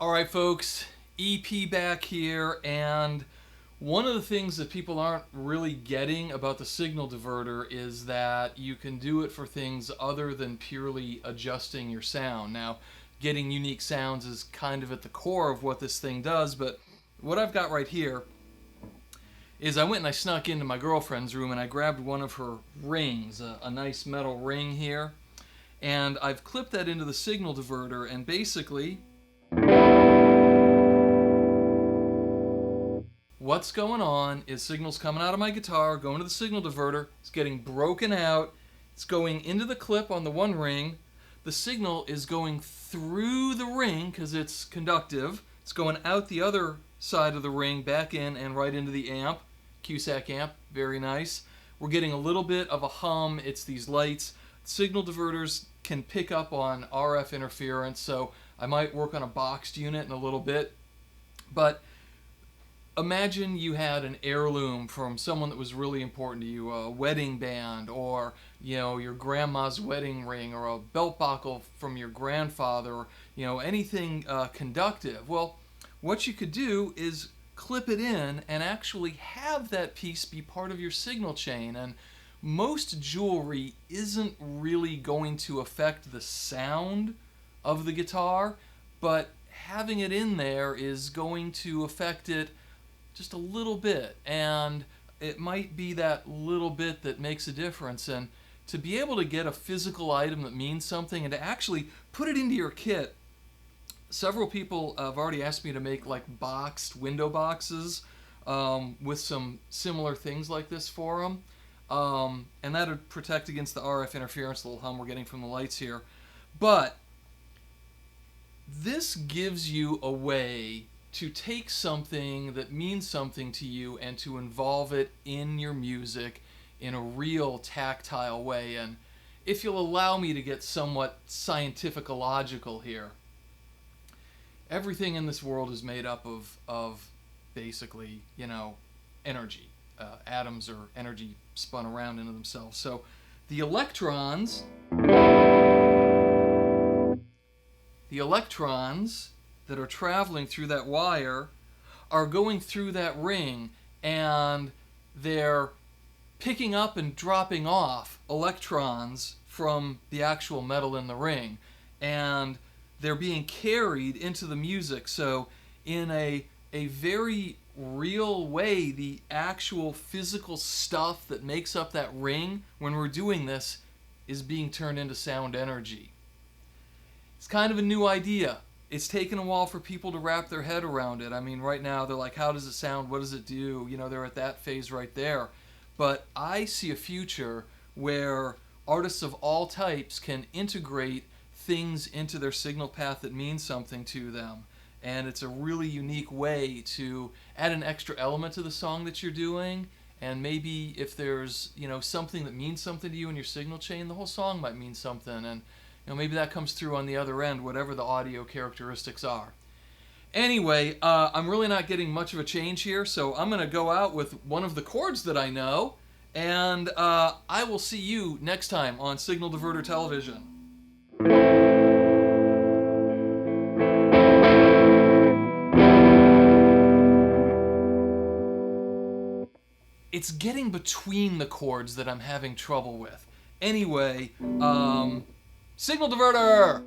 Alright folks, EP back here, and one of the things that people aren't really getting about the signal diverter is that you can do it for things other than purely adjusting your sound. Now, getting unique sounds is kind of at the core of what this thing does, but what I've got right here is I went and I snuck into my girlfriend's room and I grabbed one of her rings, a nice metal ring here, and I've clipped that into the signal diverter, and basically what's going on is signals coming out of my guitar, going to the signal diverter, it's getting broken out, it's going into the clip on the one ring, the signal is going through the ring because it's conductive, it's going out the other side of the ring, back in and right into the amp, Cusack amp, very nice. We're getting a little bit of a hum, it's these lights. Signal diverters can pick up on RF interference, so I might work on a boxed unit in a little bit, but imagine you had an heirloom from someone that was really important to you, a wedding band, or your grandma's wedding ring, or a belt buckle from your grandfather, or anything conductive. Well, what you could do is clip it in and actually have that piece be part of your signal chain. And most jewelry isn't really going to affect the sound of the guitar, but having it in there is going to affect it just a little bit, and it might be that little bit that makes a difference. And to be able to get a physical item that means something and to actually put it into your kit, several people have already asked me to make like boxed window boxes with some similar things like this for them, and that would protect against the RF interference, the little hum we're getting from the lights here. But this gives you a way to take something that means something to you and to involve it in your music in a real tactile way. And if you'll allow me to get somewhat scientificological here, everything in this world is made up of basically, energy. Atoms or energy spun around into themselves. So the electrons that are traveling through that wire are going through that ring, and they're picking up and dropping off electrons from the actual metal in the ring, and they're being carried into the music. So in a very real way, the actual physical stuff that makes up that ring when we're doing this is being turned into sound energy. It's kind of a new idea. It's taken a while for people to wrap their head around it. I mean, right now they're like, how does it sound? What does it do? They're at that phase right there. But I see a future where artists of all types can integrate things into their signal path that means something to them. And it's a really unique way to add an extra element to the song that you're doing. And maybe if there's, something that means something to you in your signal chain, the whole song might mean something. And maybe that comes through on the other end, whatever the audio characteristics are. Anyway, I'm really not getting much of a change here, so I'm going to go out with one of the chords that I know, and I will see you next time on Signal Diverter Television. It's getting between the chords that I'm having trouble with. Anyway, Signal Diverter!